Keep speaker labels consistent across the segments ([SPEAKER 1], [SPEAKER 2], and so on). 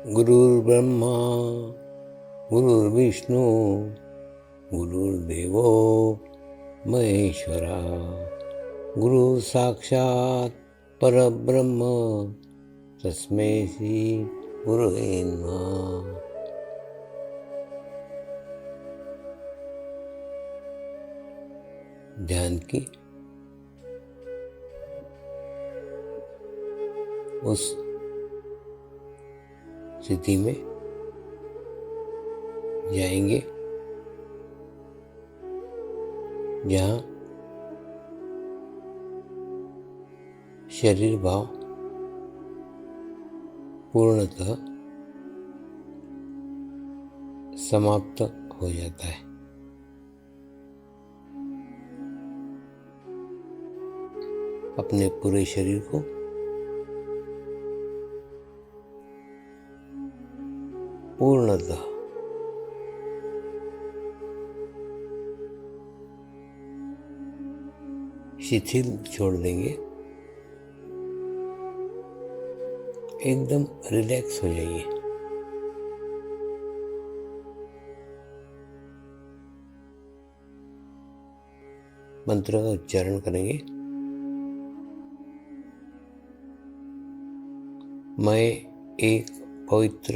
[SPEAKER 1] गुरुर्ब्रह्मा गुरुर्विष्णू गुरुर्देवो महेश्वरा गुरु साक्षात परब्रह्म तस्मै श्री गुरुवे नमः। ध्यान की उस स्थिति में जाएंगे जहाँ शरीर भाव पूर्णतः समाप्त हो जाता है। अपने पूरे शरीर को पूर्णतः शिथिल छोड़ देंगे, एकदम रिलैक्स हो जाइए। मंत्र का उच्चारण करेंगे। मैं एक पवित्र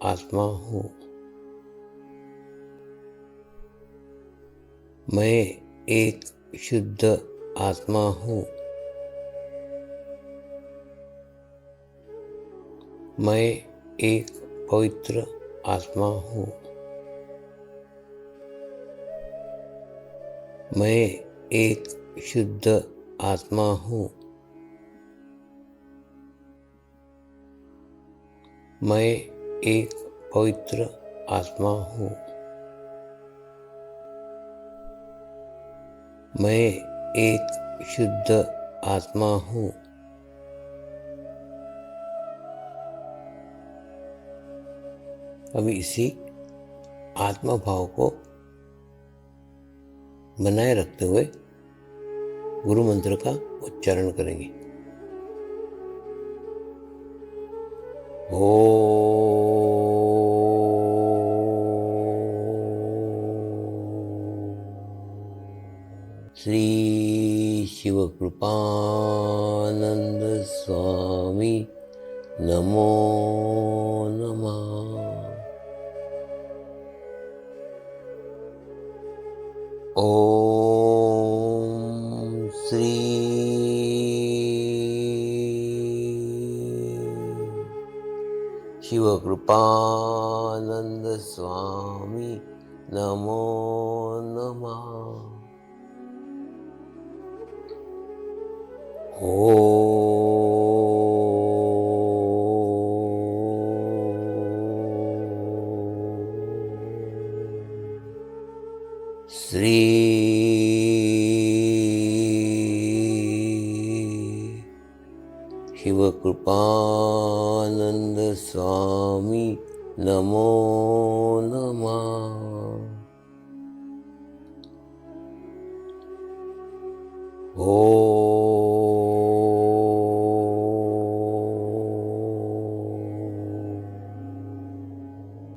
[SPEAKER 1] आत्मा हूँ। मैं एक शुद्ध आत्मा हूँ। मैं एक पवित्र आत्मा हूँ। मैं एक शुद्ध आत्मा हूँ। मैं एक पवित्र आत्मा हूँ। मैं एक शुद्ध आत्मा हूँ। अभी इसी आत्मा भाव को बनाए रखते हुए गुरु मंत्र का उच्चारण करेंगे। श्री शिवकृपानंद स्वामी नमो नमः। ओम श्री शिवकृपानंद स्वामी नमो नमः। श्री शिवकृपानंद स्वामी नमो नमः।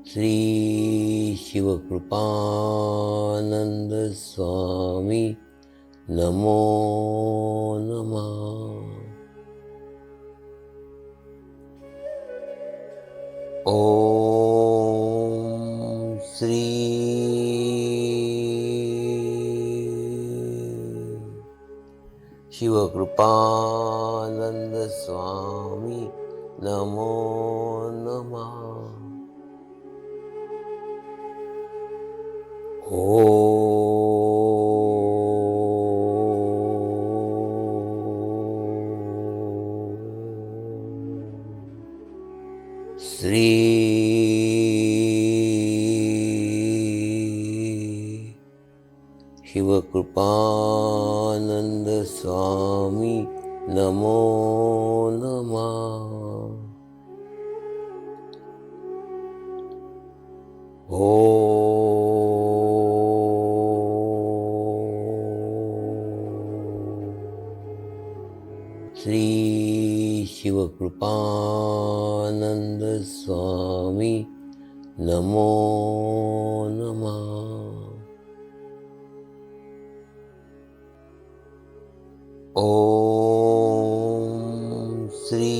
[SPEAKER 1] श्री शिवकृपानंद स्वामी नमो नमः। ओम श्री शिवकृपानंद स्वामी नमो नमः। श्री शिवकृपानंद स्वामी नमो नमः। श्री शिव कृपानंद स्वामी नमो नमः। ओम श्री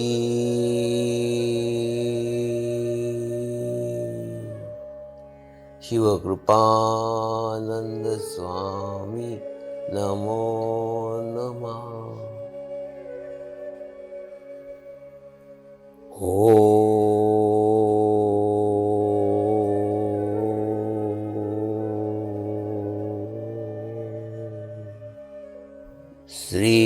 [SPEAKER 1] शिव कृपानंद स्वामी नमो नमः। श्री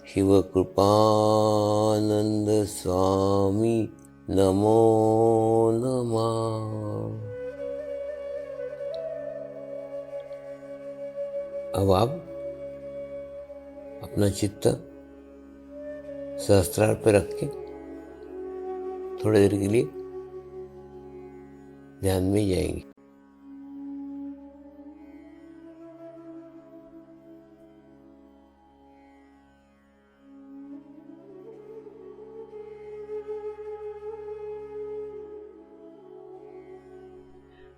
[SPEAKER 1] शिव कृपानंद स्वामी नमो नमः। अब आप अपना चित्त सहस्त्रार पे रख के थोड़ी देर के लिए ध्यान में जाएंगे।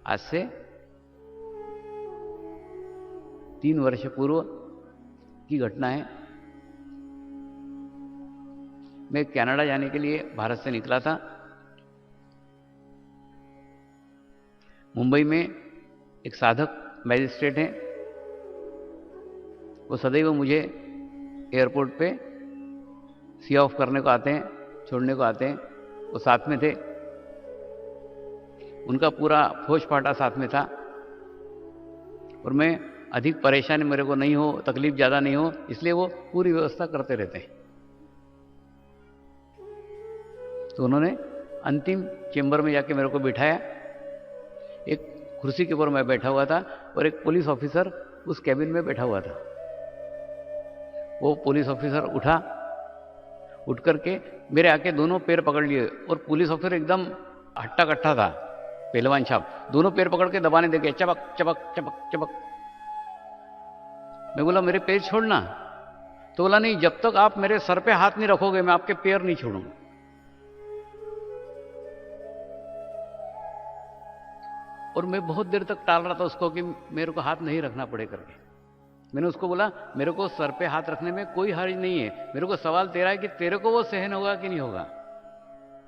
[SPEAKER 2] आज से 3 वर्ष पूर्व की घटना है। मैं कनाडा जाने के लिए भारत से निकला था। मुंबई में एक साधक मैजिस्ट्रेट हैं, वो सदैव मुझे एयरपोर्ट पे सी ऑफ करने को आते हैं, छोड़ने को आते हैं। वो साथ में थे, उनका पूरा फौज फाटा साथ में था। और मैं अधिक परेशानी मेरे को नहीं हो, तकलीफ ज़्यादा नहीं हो, इसलिए वो पूरी व्यवस्था करते रहते हैं। तो उन्होंने अंतिम चेंबर में जाके मेरे को बिठाया। एक कुर्सी के ऊपर मैं बैठा हुआ था और एक पुलिस ऑफिसर उस कैबिन में बैठा हुआ था। वो पुलिस ऑफिसर उठ करके मेरे आके दोनों पैर पकड़ लिए और पुलिस ऑफिसर एकदम हट्टा कट्टा था, पहलवान छाप, दोनों पैर पकड़ के दबाने देके चबक चबक चबक चबक। मैं बोला मेरे पैर छोड़ना, तो बोला नहीं, जब तक आप मेरे सर पे हाथ नहीं रखोगे मैं आपके पैर नहीं छोड़ूंगा। और मैं बहुत देर तक टाल रहा था उसको कि मेरे को हाथ नहीं रखना पड़े करके। मैंने उसको बोला मेरे को सर पे हाथ रखने में कोई हर्ज नहीं है, मेरे को सवाल तेरा है कि तेरे को वो सहन होगा कि नहीं होगा।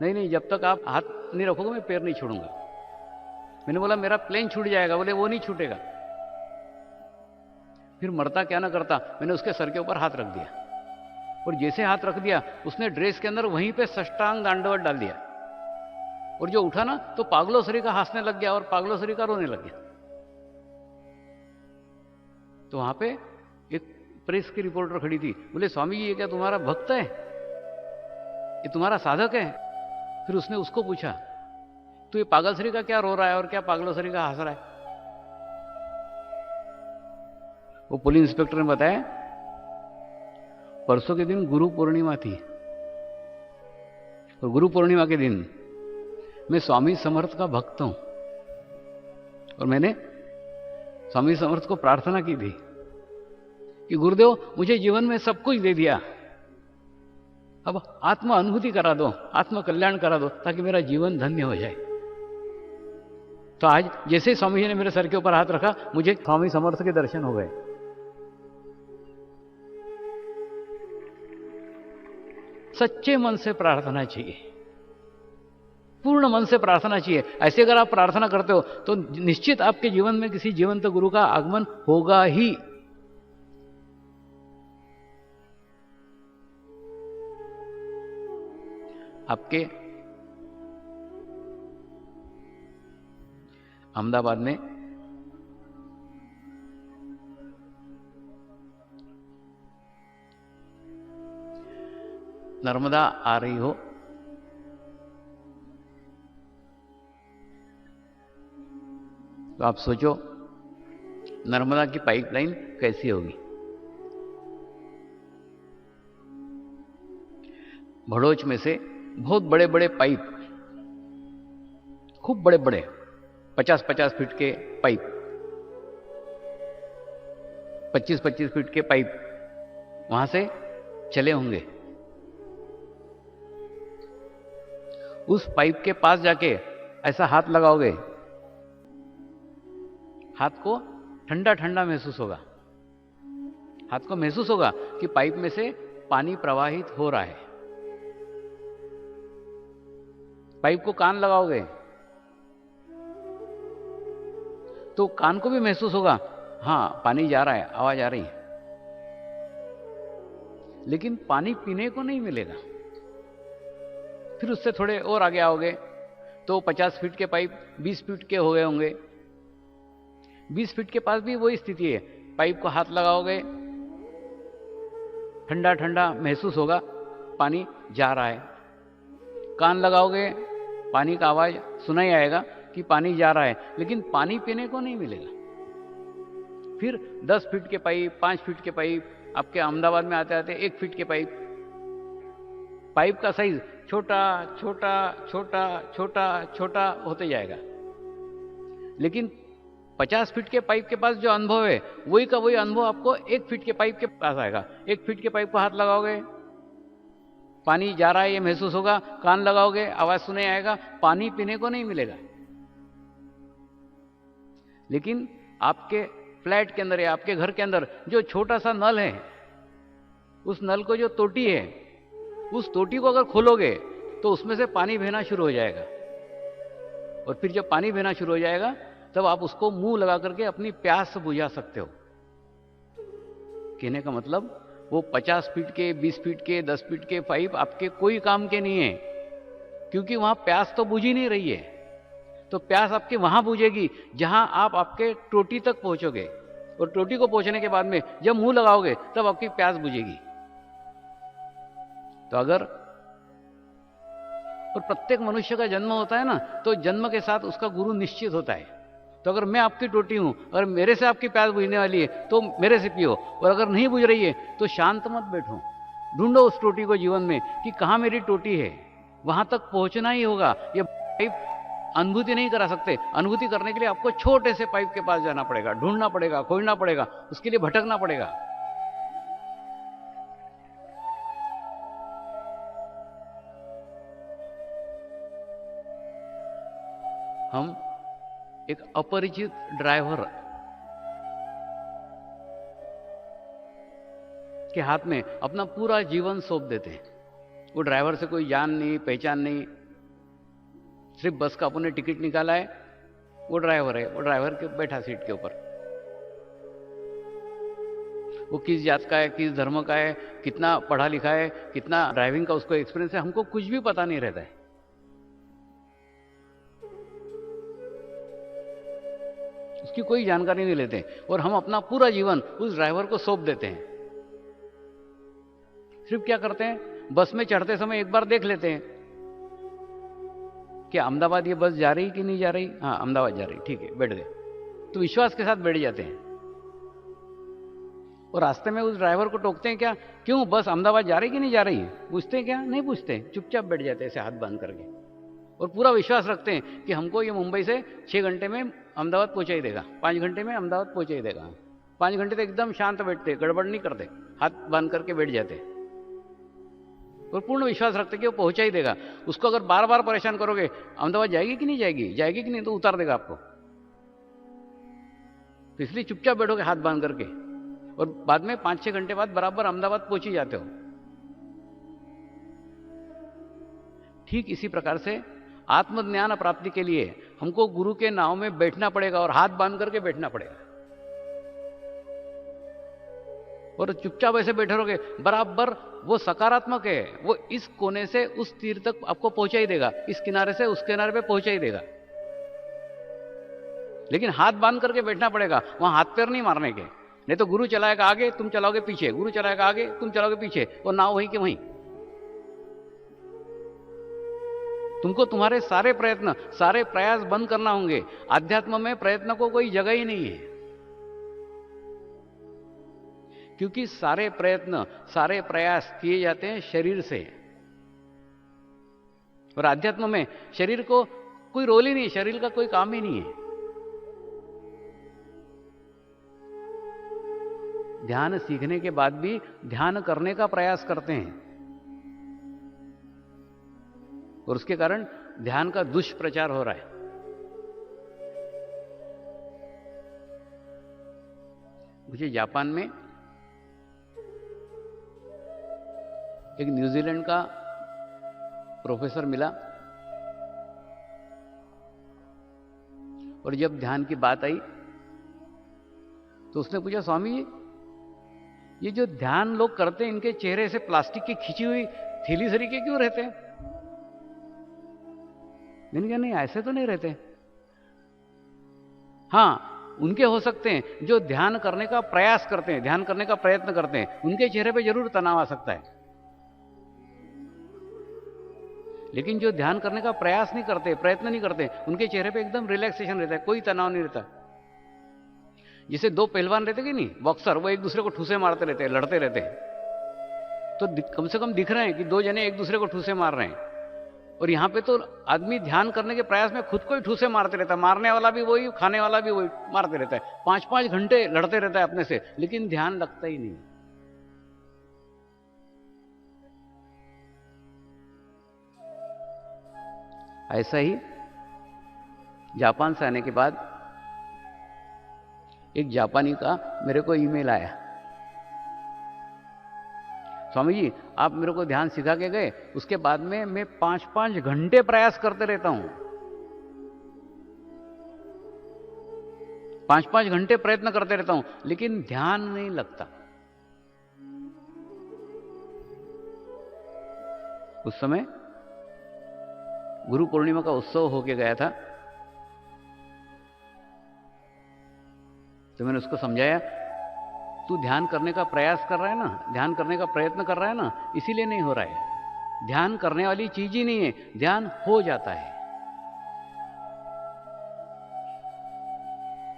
[SPEAKER 2] नहीं नहीं, जब तक आप हाथ नहीं रखोगे मैं पैर नहीं छोड़ूंगा। मैंने बोला मेरा प्लेन छूट जाएगा, बोले वो नहीं छूटेगा। फिर मरता क्या ना करता, मैंने उसके सर के ऊपर हाथ रख दिया और जैसे हाथ रख दिया उसने ड्रेस के अंदर वहीं पे साष्टांग दंडवत डाल दिया। और जो उठा ना तो पागलोसरी का हंसने लग गया और पागलोसरी का रोने लग गया। तो वहां पे एक प्रेस की रिपोर्टर खड़ी थी, बोले स्वामी जी ये क्या तुम्हारा भक्त है, ये तुम्हारा साधक है? फिर उसने उसको पूछा तो ये पागलसरी का क्या रो रहा है और क्या पागलोसरी का हंस रहा है? वो पुलिस इंस्पेक्टर ने बताया परसों के दिन गुरु पूर्णिमा थी और गुरु पूर्णिमा के दिन मैं स्वामी समर्थ का भक्त हूं और मैंने स्वामी समर्थ को प्रार्थना की थी कि गुरुदेव मुझे जीवन में सब कुछ दे दिया, अब आत्मा अनुभूति करा दो, आत्म कल्याण करा दो ताकि मेरा जीवन धन्य हो जाए। तो आज जैसे ही स्वामी जी ने मेरे सर के ऊपर हाथ रखा मुझे स्वामी समर्थ के दर्शन हो गए। सच्चे मन से प्रार्थना चाहिए, पूर्ण मन से प्रार्थना चाहिए। ऐसे अगर आप प्रार्थना करते हो तो निश्चित आपके जीवन में किसी जीवंत गुरु का आगमन होगा ही। आपके अहमदाबाद में नर्मदा आ रही हो तो आप सोचो नर्मदा की पाइपलाइन कैसी होगी। भड़ोच में से बहुत बड़े बड़े पाइप, खूब बड़े बड़े 50-50 फीट के पाइप 25-25 फीट के पाइप वहां से चले होंगे। उस पाइप के पास जाके ऐसा हाथ लगाओगे, हाथ को ठंडा ठंडा महसूस होगा। हाथ को महसूस होगा कि पाइप में से पानी प्रवाहित हो रहा है। पाइप को कान लगाओगे तो कान को भी महसूस होगा, हां पानी जा रहा है, आवाज आ रही है। लेकिन पानी पीने को नहीं मिलेगा। फिर उससे थोड़े और आगे आओगे तो 50 फीट के पाइप 20 फीट के हो गए होंगे। 20 फीट के पास भी वही स्थिति है। पाइप को हाथ लगाओगे, ठंडा ठंडा महसूस होगा, पानी जा रहा है। कान लगाओगे, पानी का आवाज सुनाई आएगा कि पानी जा रहा है, लेकिन पानी पीने को नहीं मिलेगा। फिर 10 फीट के पाइप, 5 फीट के पाइप, आपके अहमदाबाद में आते आते 1 फीट के पाइप। पाइप का साइज छोटा छोटा छोटा छोटा छोटा होते जाएगा। लेकिन 50 फीट के पाइप के पास जो अनुभव है, वही का वही अनुभव आपको 1 फीट के पाइप के पास आएगा। 1 फीट के पाइप को हाथ लगाओगे, पानी जा रहा है ये महसूस होगा। कान लगाओगे, आवाज सुने आएगा, पानी पीने को नहीं मिलेगा। लेकिन आपके फ्लैट के अंदर या आपके घर के अंदर जो छोटा सा नल है, उस नल को जो टोटी है, उस टोटी को अगर खोलोगे तो उसमें से पानी बहना शुरू हो जाएगा। और फिर जब पानी बहना शुरू हो जाएगा तब आप उसको मुंह लगा करके अपनी प्यास बुझा सकते हो। कहने का मतलब वो 50 फीट के, 20 फीट के, 10 फीट के पाइप आपके कोई काम के नहीं है, क्योंकि वहां प्यास तो बुझ ही नहीं रही है। तो प्यास आपके वहां बुझेगी जहां आप आपके टोटी तक पहुंचोगे, और टोटी को पहुंचने के बाद में जब मुंह लगाओगे तब आपकी प्यास बुझेगी। तो अगर, और प्रत्येक मनुष्य का जन्म होता है ना, तो जन्म के साथ उसका गुरु निश्चित होता है। तो अगर मैं आपकी टोटी हूं, अगर मेरे से आपकी प्यास बुझने वाली है तो मेरे से पियो, और अगर नहीं बुझ रही है तो शांत मत बैठो, ढूंढो उस टोटी को जीवन में कि कहां मेरी टोटी है। वहां तक पहुंचना ही होगा। ये पाइप अनुभूति नहीं करा सकते। अनुभूति करने के लिए आपको छोटे से पाइप के पास जाना पड़ेगा, ढूंढना पड़ेगा, खोजना पड़ेगा, उसके लिए भटकना पड़ेगा। हम एक अपरिचित ड्राइवर के हाथ में अपना पूरा जीवन सौंप देते हैं। वो ड्राइवर से कोई जान नहीं, पहचान नहीं, सिर्फ बस का अपने टिकट निकाला है, वो ड्राइवर है, वो ड्राइवर के बैठा सीट के ऊपर। वो किस जात का है, किस धर्म का है, कितना पढ़ा लिखा है, कितना ड्राइविंग का उसको एक्सपीरियंस है, हमको कुछ भी पता नहीं रहता है। उसकी कोई जानकारी नहीं लेते, और हम अपना पूरा जीवन उस ड्राइवर को सौंप देते हैं। सिर्फ क्या करते हैं, बस में चढ़ते समय एक बार देख लेते हैं कि अहमदाबाद ये बस जा रही कि नहीं जा रही। हाँ, अहमदाबाद जा रही, ठीक है, बैठ गए। तो विश्वास के साथ बैठ जाते हैं, और रास्ते में उस ड्राइवर को टोकते हैं क्या, क्यों बस अहमदाबाद जा रही कि नहीं जा रही, पूछते हैं क्या, नहीं पूछते, चुपचाप बैठ जाते हैं ऐसे हाथ बांध करके, और पूरा विश्वास रखते हैं कि हमको ये मुंबई से 6 घंटे में अहमदाबाद पहुंचा ही देगा, 5 घंटे में अहमदाबाद पहुंचा ही देगा। 5 घंटे तो एकदम शांत बैठते, गड़बड़ नहीं करते, हाथ बांध करके बैठ जाते, और पूर्ण विश्वास रखते कि वो पहुंचा ही देगा। उसको अगर बार बार परेशान करोगे, अहमदाबाद जाएगी कि नहीं जाएगी, जाएगी कि नहीं, तो उतार देगा आपको। तो इसलिए चुपचाप बैठोगे हाथ बांध करके, और बाद में 5-6 घंटे बाद बराबर अहमदाबाद पहुंच ही जाते हो। ठीक इसी प्रकार से आत्मज्ञान प्राप्ति के लिए हमको गुरु के नाव में बैठना पड़ेगा, और हाथ बांध करके बैठना पड़ेगा, और चुपचाप ऐसे बैठे रहोगे, बराबर वो सकारात्मक है, वो इस कोने से उस तीर तक आपको पहुंचा ही देगा, इस किनारे से उस किनारे पे पहुंचा ही देगा। लेकिन हाथ बांध करके बैठना पड़ेगा, वहां हाथ पैर नहीं मारने के, नहीं तो गुरु चलाएगा आगे, तुम चलाओगे पीछे, गुरु चलाएगा आगे, तुम चलाओगे पीछे, और नाव वहीं के वहीं। तुमको तुम्हारे सारे प्रयत्न, सारे प्रयास बंद करना होंगे। आध्यात्म में प्रयत्न को कोई जगह ही नहीं है, क्योंकि सारे प्रयत्न, सारे प्रयास किए जाते हैं शरीर से, और आध्यात्म में शरीर को कोई रोल ही नहीं है, शरीर का कोई काम ही नहीं है। ध्यान सीखने के बाद भी ध्यान करने का प्रयास करते हैं और उसके कारण ध्यान का दुष्प्रचार हो रहा है। मुझे जापान में एक न्यूजीलैंड का प्रोफेसर मिला और जब ध्यान की बात आई तो उसने पूछा, स्वामी जी ये जो ध्यान लोग करते हैं इनके चेहरे से प्लास्टिक की खींची हुई थैली सरीके क्यों रहते हैं? मैंने कहा नहीं, ऐसे तो नहीं रहते। हाँ, उनके हो सकते हैं जो ध्यान करने का प्रयास करते हैं, ध्यान करने का प्रयत्न करते हैं, उनके चेहरे पे जरूर तनाव आ सकता है। लेकिन जो ध्यान करने का प्रयास नहीं करते, प्रयत्न नहीं करते, उनके चेहरे पे एकदम रिलैक्सेशन रहता है, कोई तनाव नहीं रहता। जैसे दो पहलवान रहते कि नहीं, बॉक्सर, वो एक दूसरे को ठूसे मारते रहते हैं, लड़ते रहते हैं, तो कम से कम दिख रहे हैं कि दो जने एक दूसरे को ठूसे मार रहे हैं। और यहां पे तो आदमी ध्यान करने के प्रयास में खुद को ही ठूसे मारते रहता है, मारने वाला भी वही, खाने वाला भी वही मारते रहता है, 5-5 घंटे लड़ते रहता है अपने से, लेकिन ध्यान लगता ही नहीं। ऐसा ही जापान से आने के बाद एक जापानी का मेरे को ईमेल आया, स्वामी जी आप मेरे को ध्यान सिखा के गए, उसके बाद में मैं 5-5 घंटे प्रयास करते रहता हूं, 5-5 घंटे प्रयत्न करते रहता हूं, लेकिन ध्यान नहीं लगता। उस समय गुरु पूर्णिमा का उत्सव होके गया था, तो मैंने उसको समझाया, तू ध्यान करने का प्रयास कर रहा है ना, ध्यान करने का प्रयत्न कर रहा है ना, इसीलिए नहीं हो रहा है। ध्यान करने वाली चीज ही नहीं है, ध्यान हो जाता है।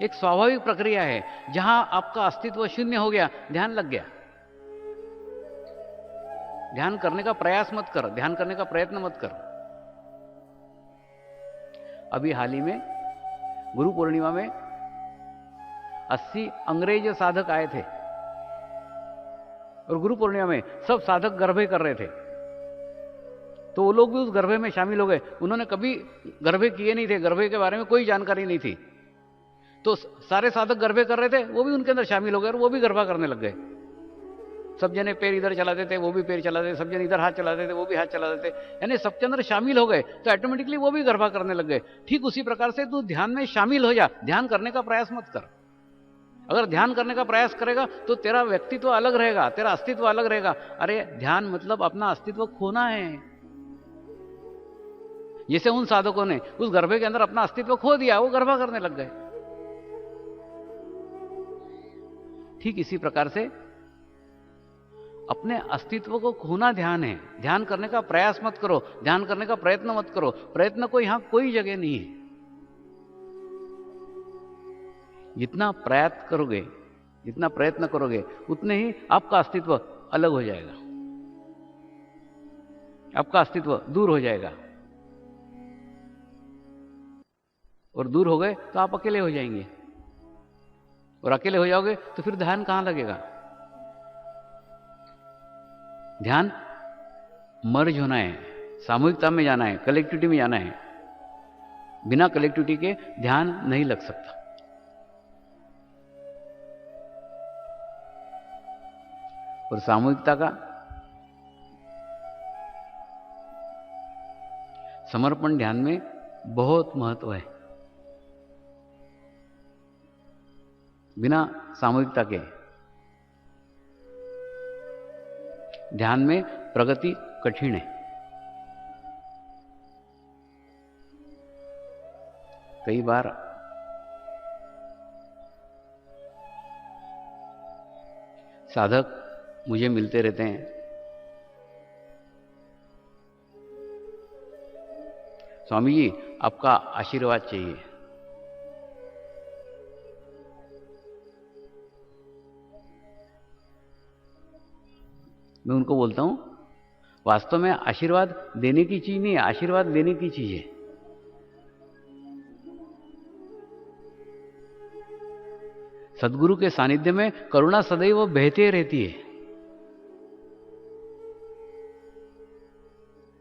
[SPEAKER 2] एक स्वाभाविक प्रक्रिया है, जहां आपका अस्तित्व शून्य हो गया, ध्यान लग गया। ध्यान करने का प्रयास मत कर, ध्यान करने का प्रयत्न मत कर। अभी हाल ही में गुरु पूर्णिमा में 80 अंग्रेज साधक आए थे और गुरु पूर्णिमा में सब साधक गरबे कर रहे थे, तो वो लोग भी उस गरबे में शामिल हो गए। उन्होंने कभी गरबे किए नहीं थे, गरबे के बारे में कोई जानकारी नहीं थी, तो सारे साधक गरबे कर रहे थे, वो भी उनके अंदर शामिल हो गए और वो भी गरबा करने लग गए। सब जने पैर इधर चलाते थे, वो भी पैर चलाते, सब जने इधर हाथ चलाते थे, वो भी हाथ चलाते थे, यानी सबके अंदर शामिल हो गए, तो ऑटोमेटिकली वो भी गरबा करने लग गए। ठीक उसी प्रकार से तू ध्यान में शामिल हो जा, ध्यान करने का प्रयास मत कर। अगर ध्यान करने का प्रयास करेगा तो तेरा व्यक्तित्व अलग रहेगा, तेरा अस्तित्व अलग रहेगा। अरे ध्यान मतलब अपना अस्तित्व खोना है। जैसे उन साधकों ने उस गरबे के अंदर अपना अस्तित्व खो दिया, वो गरबा करने लग गए। ठीक इसी प्रकार से अपने अस्तित्व को खोना ध्यान है। ध्यान करने का प्रयास मत करो, ध्यान करने का प्रयत्न मत करो, प्रयत्न को यहां कोई जगह नहीं है। जितना प्रयत्न करोगे, जितना प्रयत्न करोगे, उतने ही आपका अस्तित्व अलग हो जाएगा, आपका अस्तित्व दूर हो जाएगा, और दूर हो गए तो आप अकेले हो जाएंगे, और अकेले हो जाओगे तो फिर ध्यान कहां लगेगा? ध्यान मर्ज होना है, सामूहिकता में जाना है, कलेक्टिविटी में जाना है। बिना कलेक्टिविटी के ध्यान नहीं लग सकता। और सामूहिकता का, समर्पण ध्यान में बहुत महत्व है। बिना सामूहिकता के ध्यान में प्रगति कठिन है। कई बार साधक मुझे मिलते रहते हैं, स्वामी जी आपका आशीर्वाद चाहिए। मैं उनको बोलता हूं, वास्तव में आशीर्वाद देने की चीज नहीं है, आशीर्वाद लेने की चीज है। सदगुरु के सानिध्य में करुणा सदैव बहते रहती है,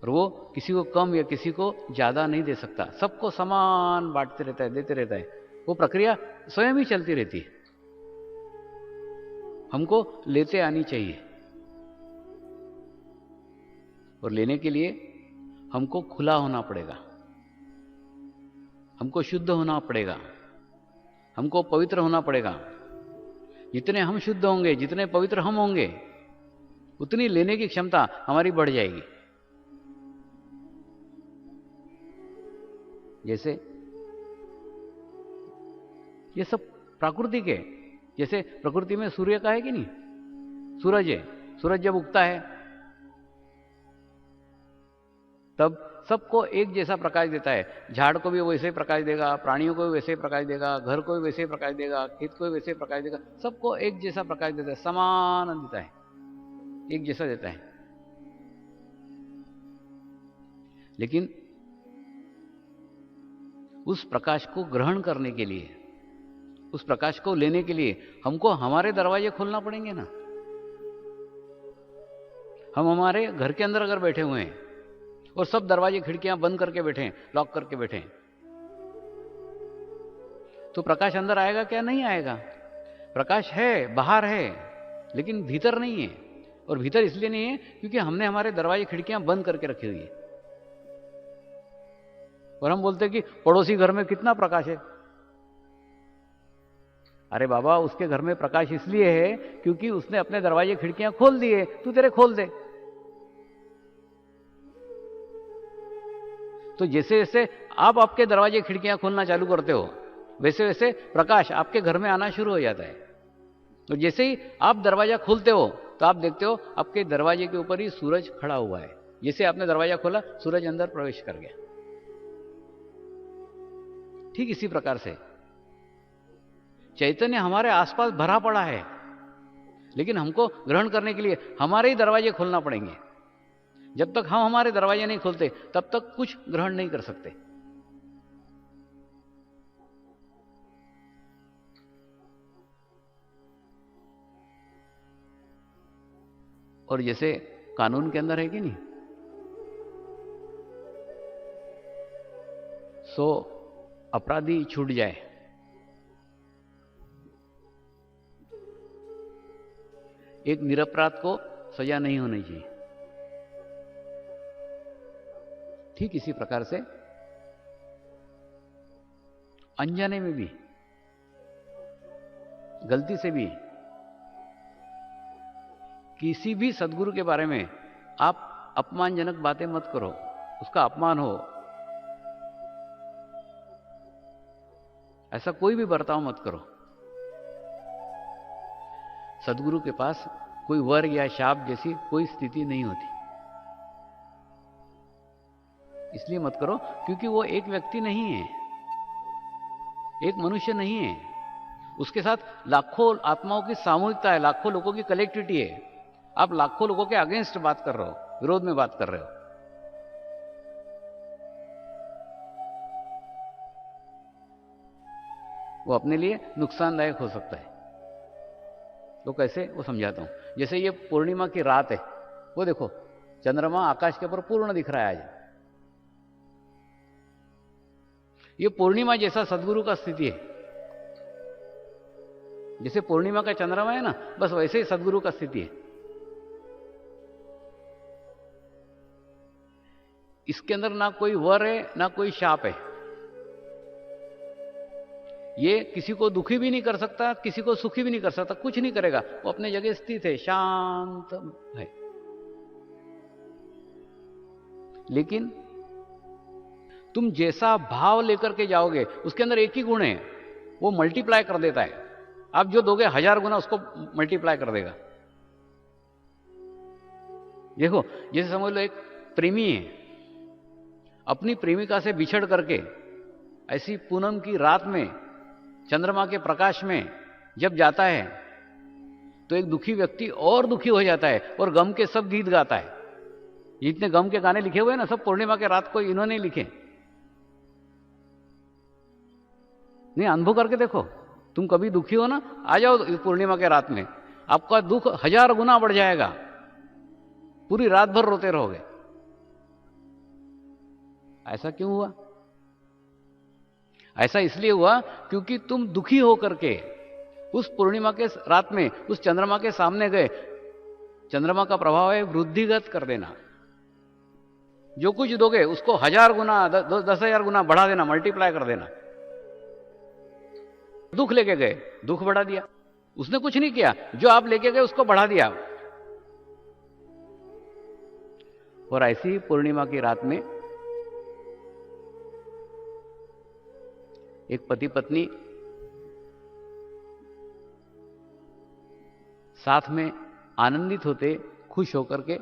[SPEAKER 2] और वो किसी को कम या किसी को ज्यादा नहीं दे सकता, सबको समान बांटते रहता है, देते रहता है। वो प्रक्रिया स्वयं ही चलती रहती है। हमको लेते आनी चाहिए, और लेने के लिए हमको खुला होना पड़ेगा, हमको शुद्ध होना पड़ेगा, हमको पवित्र होना पड़ेगा। जितने हम शुद्ध होंगे, जितने पवित्र हम होंगे, उतनी लेने की क्षमता हमारी बढ़ जाएगी। जैसे ये सब प्राकृतिक है। जैसे प्रकृति में सूर्य का है कि नहीं, सूरज है, सूरज जब उगता है तब सबको एक जैसा प्रकाश देता है। झाड़ को भी वैसे ही प्रकाश देगा, प्राणियों को भी वैसे ही प्रकाश देगा, घर को भी वैसे ही प्रकाश देगा, खेत को भी वैसे ही प्रकाश देगा। सबको एक जैसा प्रकाश देता है, समान देता है, एक जैसा देता है। लेकिन उस प्रकाश को ग्रहण करने के लिए, उस प्रकाश को लेने के लिए हमको हमारे दरवाजे खोलना पड़ेंगे ना। हम हमारे घर के अंदर अगर बैठे हुए हैं और सब दरवाजे खिड़कियां बंद करके बैठे हैं, लॉक करके बैठे हैं, तो प्रकाश अंदर आएगा क्या? नहीं आएगा। प्रकाश है, बाहर है, लेकिन भीतर नहीं है। और भीतर इसलिए नहीं है क्योंकि हमने हमारे दरवाजे खिड़कियां बंद करके रखी हुई है। और हम बोलते हैं कि पड़ोसी घर में कितना प्रकाश है। अरे बाबा, उसके घर में प्रकाश इसलिए है क्योंकि उसने अपने दरवाजे खिड़कियां खोल दिए, तू तेरे खोल दे। तो जैसे जैसे आप आपके दरवाजे खिड़कियां खोलना चालू करते हो, वैसे वैसे प्रकाश आपके घर में आना शुरू हो जाता है। तो जैसे ही आप दरवाजा खोलते हो तो आप देखते हो आपके दरवाजे के ऊपर ही सूरज खड़ा हुआ है। जैसे आपने दरवाजा खोला, सूरज अंदर प्रवेश कर गया। ठीक इसी प्रकार से चैतन्य हमारे आसपास भरा पड़ा है, लेकिन हमको ग्रहण करने के लिए हमारे ही दरवाजे खोलना पड़ेंगे। जब तक हम हमारे दरवाजे नहीं खोलते तब तक कुछ ग्रहण नहीं कर सकते। और जैसे कानून के अंदर है कि नहीं, सो अपराधी छूट जाए, एक निरपराध को सजा नहीं होनी चाहिए। ठीक इसी प्रकार से अनजाने में भी, गलती से भी किसी भी सदगुरु के बारे में आप अपमानजनक बातें मत करो, उसका अपमान हो, ऐसा कोई भी बर्ताव मत करो। सदगुरु के पास कोई वर या शाप जैसी कोई स्थिति नहीं होती। इसलिए मत करो क्योंकि वो एक व्यक्ति नहीं है, एक मनुष्य नहीं है। उसके साथ लाखों आत्माओं की सामूहिकता है, लाखों लोगों की कलेक्टिविटी है। आप लाखों लोगों के अगेंस्ट बात कर रहे हो, विरोध में बात कर रहे हो। वो अपने लिए नुकसानदायक हो सकता है। तो कैसे, वो समझाता हूं। जैसे ये पूर्णिमा की रात है, वो देखो चंद्रमा आकाश के ऊपर पूर्ण दिख रहा है आज। ये पूर्णिमा जैसा सदगुरु का स्थिति है। जैसे पूर्णिमा का चंद्रमा है ना, बस वैसे ही सदगुरु का स्थिति है। इसके अंदर ना कोई वर है ना कोई शाप है। ये किसी को दुखी भी नहीं कर सकता, किसी को सुखी भी नहीं कर सकता, कुछ नहीं करेगा। वो अपने जगह स्थित है, शांत है। लेकिन तुम जैसा भाव लेकर के जाओगे, उसके अंदर एक ही गुण है, वो मल्टीप्लाई कर देता है। आप जो दोगे 1000 गुना उसको मल्टीप्लाई कर देगा। देखो, जैसे समझ लो एक प्रेमी है, अपनी प्रेमिका से बिछड़ करके ऐसी पूनम की रात में चंद्रमा के प्रकाश में जब जाता है तो एक दुखी व्यक्ति और दुखी हो जाता है और गम के सब गीत गाता है। जितने गम के गाने लिखे हुए हैं ना, सब पूर्णिमा के रात को इन्होंने लिखे। नहीं, अनुभव करके देखो। तुम कभी दुखी हो ना, आ जाओ इस पूर्णिमा के रात में, आपका दुख 1000 गुना बढ़ जाएगा, पूरी रात भर रोते रहोगे। ऐसा क्यों हुआ? ऐसा इसलिए हुआ क्योंकि तुम दुखी होकर के उस पूर्णिमा के रात में उस चंद्रमा के सामने गए। चंद्रमा का प्रभाव है वृद्धिगत कर देना। जो कुछ दोगे उसको 1000 गुना 10,000 गुना बढ़ा देना, मल्टीप्लाई कर देना। दुख लेके गए, दुख बढ़ा दिया। उसने कुछ नहीं किया, जो आप लेके गए उसको बढ़ा दिया। और ऐसी पूर्णिमा की रात में एक पति पत्नी साथ में आनंदित होते, खुश होकर के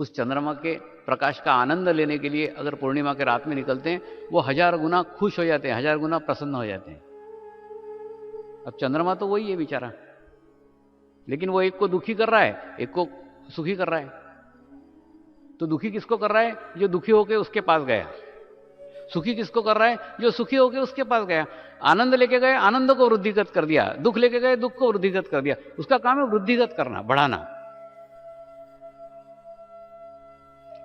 [SPEAKER 2] उस चंद्रमा के प्रकाश का आनंद लेने के लिए अगर पूर्णिमा के रात में निकलते हैं, वो 1000 गुना खुश हो जाते हैं, 1000 गुना प्रसन्न हो जाते हैं। अब चंद्रमा तो वही है बेचारा, लेकिन वो एक को दुखी कर रहा है, एक को सुखी कर रहा है। तो दुखी किसको कर रहा है? जो दुखी होके उसके पास गया। सुखी किसको कर रहा है? जो सुखी होके उसके पास गया। आनंद लेके गए, आनंद को वृद्धिगत कर दिया। दुख लेके गए, दुख को वृद्धिगत कर दिया। उसका काम है वृद्धिगत करना, बढ़ाना।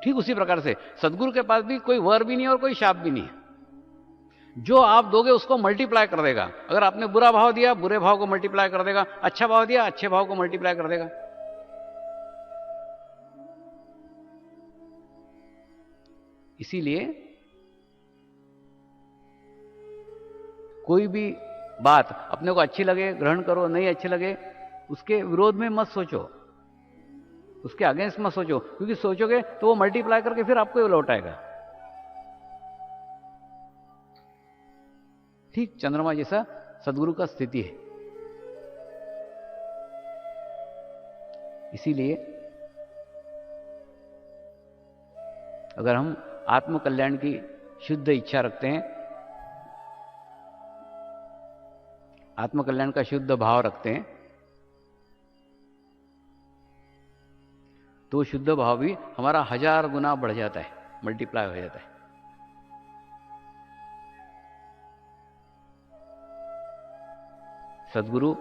[SPEAKER 2] ठीक उसी प्रकार से सदगुरु के पास भी कोई वर भी नहीं और कोई शाप भी नहीं है। जो आप दोगे उसको मल्टीप्लाई कर देगा। अगर आपने बुरा भाव दिया, बुरे भाव को मल्टीप्लाई कर देगा। अच्छा भाव दिया, अच्छे भाव को मल्टीप्लाई कर देगा। इसीलिए कोई भी बात अपने को अच्छी लगे ग्रहण करो, नहीं अच्छी लगे उसके विरोध में मत सोचो, उसके अगेंस्ट मत सोचो, क्योंकि सोचोगे तो वो मल्टीप्लाई करके फिर आपको लौट आएगा। ठीक चंद्रमा जैसा सदगुरु का स्थिति है। इसीलिए अगर हम आत्म कल्याण की शुद्ध इच्छा रखते हैं, आत्म कल्याण का शुद्ध भाव रखते हैं, तो शुद्ध भाव भी हमारा 1000 गुना बढ़ जाता है, मल्टीप्लाई हो जाता है। सदगुरु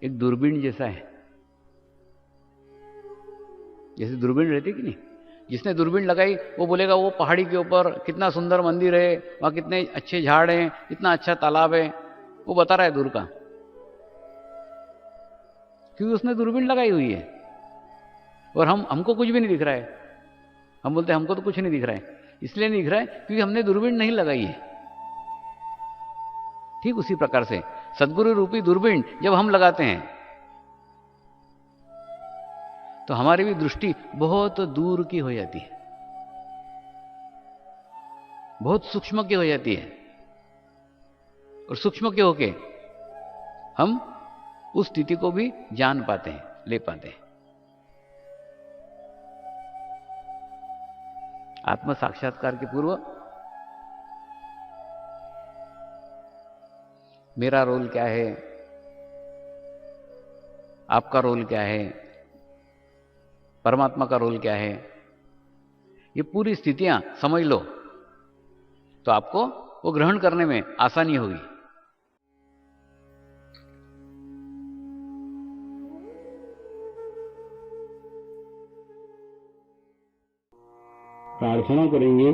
[SPEAKER 2] एक दूरबीन जैसा है। जैसे दूरबीन रहती कि नहीं, जिसने दूरबीन लगाई वो बोलेगा वो पहाड़ी के ऊपर कितना सुंदर मंदिर है, वहां कितने अच्छे झाड़ हैं, इतना अच्छा तालाब है, वो बता रहा है दूर का, क्योंकि उसने दूरबीन लगाई हुई है। और हमको कुछ भी नहीं दिख रहा है। हम बोलते हैं हमको तो कुछ नहीं दिख रहा है, इसलिए नहीं दिख रहा है क्योंकि हमने दूरबीन नहीं लगाई है। ठीक उसी प्रकार से सदगुरु रूपी दूरबीन जब हम लगाते हैं तो हमारी भी दृष्टि बहुत दूर की हो जाती है, बहुत सूक्ष्म की हो जाती है। और सूक्ष्म के होके हम उस स्थिति को भी जान पाते हैं, ले पाते हैं। आत्म साक्षात्कार के पूर्व मेरा रोल क्या है, आपका रोल क्या है, परमात्मा का रोल क्या है, ये पूरी स्थितियां समझ लो तो आपको वो ग्रहण करने में आसानी होगी।
[SPEAKER 3] प्रार्थना करेंगे।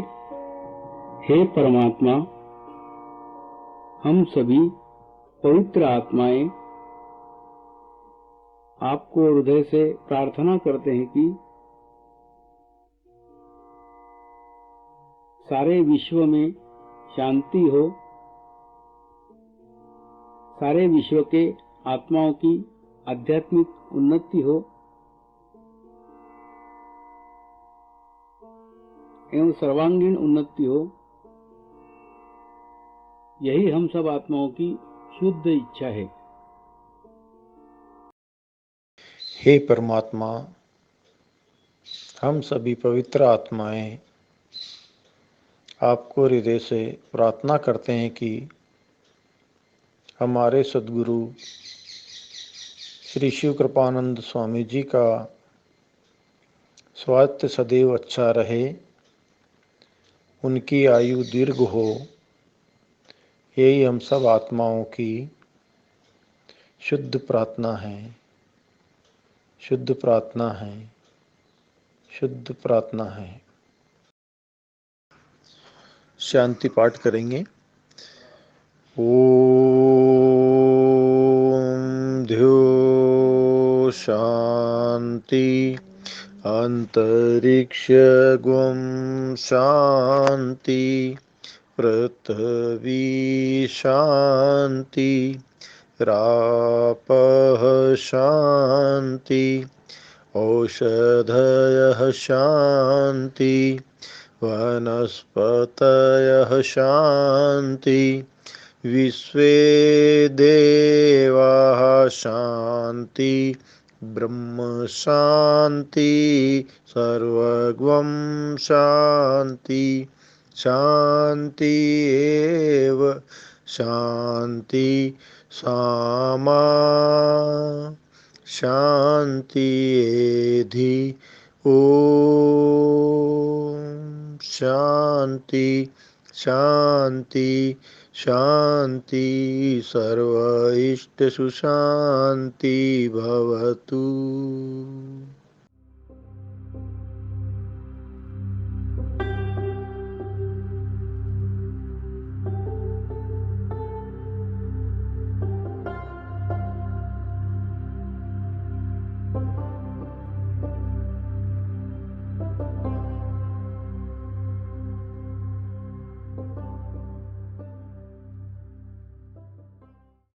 [SPEAKER 3] हे परमात्मा, हम सभी पवित्र आत्माएं आपको हृदय से प्रार्थना करते हैं कि सारे विश्व में शांति हो, सारे विश्व के आत्माओं की आध्यात्मिक उन्नति हो एवं सर्वांगीण उन्नति हो। यही हम सब आत्माओं की शुद्ध इच्छा है।
[SPEAKER 4] हे परमात्मा, हम सभी पवित्र आत्माएं आपको हृदय से प्रार्थना करते हैं कि हमारे सद्गुरु श्री शिव कृपानंद स्वामी जी का स्वास्थ्य सदैव अच्छा रहे उनकी आयु दीर्घ हो, यही हम सब आत्माओं की शुद्ध प्रार्थना है। शुद्ध प्रार्थना है। शुद्ध प्रार्थना है। शांति पाठ करेंगे। ओम ध्यो शांति अंतरिक्ष गुम शांति पृथ्वी शांति रापः शांति औषधयः शांति वनस्पतयः शांति विश्वे देवाः शांति ब्रह्म शांति सर्वगं शांति शांति एव शांति सामा शांति एधि ओम शांति शांति शांति सर्व इष्टसु शांति भवतु।